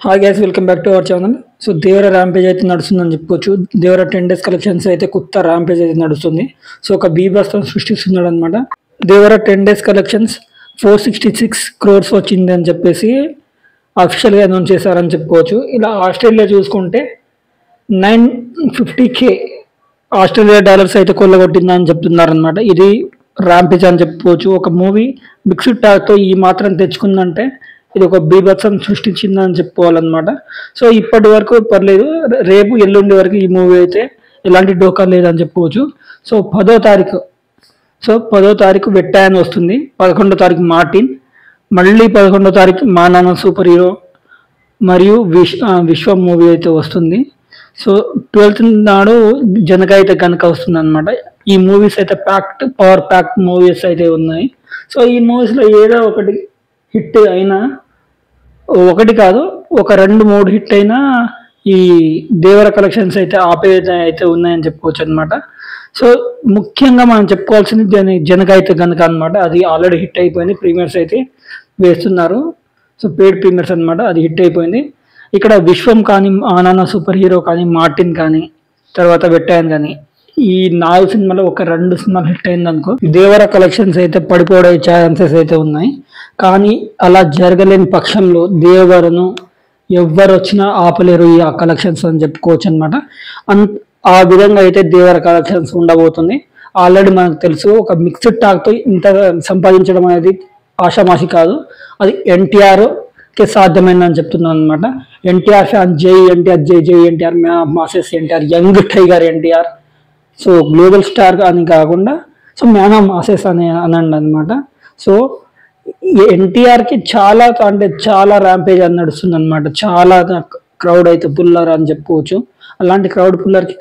Hi guys, welcome back to our channel. So Devara rampage అయితే నడుస్తుందని చెప్పుకోవచ్చు. దేవర 10 days collections అయితే కొత్త ర్యాంపేజ్ అయితే నడుస్తుంది. సో ఒక బీభత్సం సృష్టిస్తున్నాడు అనమాట. దేవర 10 days కలెక్షన్స్ 466 crores వచ్చింది అని చెప్పేసి అఫీషియల్గా అనౌన్స్ చేశారని చెప్పుకోవచ్చు. ఇలా ఆస్ట్రేలియా చూసుకుంటే 950k ఆస్ట్రేలియా డాలర్స్ అయితే కొల్లగొట్టిందని చెప్తున్నారనమాట. ఇది ర్యాంపేజ్ అని చెప్పుకోవచ్చు. ఒక మూవీ మిక్స్డ్ టాక్తో ఈ మాత్రం తెచ్చుకుందంటే ఇది ఒక బీభత్సం సృష్టించిందని చెప్పుకోవాలన్నమాట. సో ఇప్పటి వరకు పర్లేదు, రేపు ఎల్లుండి వరకు ఈ మూవీ అయితే ఎలాంటి డోకా లేదని చెప్పుకోవచ్చు. సో 10వ తారీఖు వెట్టాయని వస్తుంది, 11వ తారీఖు మార్టిన్, మళ్ళీ 11వ తారీఖు మా నాన్న సూపర్ హీరో మరియు విశ్వం మూవీ అయితే వస్తుంది. సో 12th నాడు జనక అయితే కనుక వస్తుంది అనమాట. ఈ మూవీస్ అయితే పవర్ ప్యాక్డ్ మూవీస్ అయితే ఉన్నాయి. సో ఈ మూవీస్లో ఏదో ఒకటి హిట్ అయినా, ఒకటి కాదు ఒక 2-3 హిట్ అయినా ఈ దేవర కలెక్షన్స్ అయితే అయితే ఉన్నాయని చెప్పుకోవచ్చు అనమాట. సో ముఖ్యంగా మనం చెప్పుకోవాల్సింది జనక అయితే కనుక అనమాట. అది ఆల్రెడీ హిట్ అయిపోయింది, ప్రీమియర్స్ అయితే వేస్తున్నారు. సో పెయిడ్ ప్రీమియర్స్ అనమాట, అది హిట్ అయిపోయింది. ఇక్కడ విశ్వం కానీ, ఆనానా సూపర్ హీరో కానీ, మార్టిన్ కానీ, తర్వాత వెట్టాయన్ కానీ, ఈ 4 సినిమాలు ఒక 2 సినిమాలు హిట్ అయింది అనుకో, దేవర కలెక్షన్స్ అయితే పడిపోవడే ఛాన్సెస్ అయితే ఉన్నాయి. కానీ అలా జరగలేని పక్షంలో దేవరను ఎవ్వరు వచ్చినా ఆపలేరు ఈ కలెక్షన్స్ అని చెప్పుకోవచ్చు అనమాట. ఆ విధంగా అయితే దేవర కలెక్షన్స్ ఉండబోతుంది. ఆల్రెడీ మనకు తెలుసు, ఒక మిక్స్డ్ టాక్తో ఇంత సంపాదించడం అనేది ఆషామాషి కాదు. అది ఎన్టీఆర్కి సాధ్యమైందని చెప్తున్నాను అనమాట. ఎన్టీఆర్ ఫ్యాన్, జై ఎన్టీఆర్, జై జై NTR, masses NTR, young tiger NTR. So global star అని కాకుండా సో మ్యాన్ ఆఫ్ మాసెస్ అనండి అనమాట. సో ఎన్టీఆర్కి చాలా అంటే చాలా ర్యాంపేజ్ అని నడుస్తుంది అనమాట. చాలా క్రౌడ్ అయితే పుల్లర్ అని చెప్పుకోవచ్చు. అలాంటి క్రౌడ్ పుల్లర్కి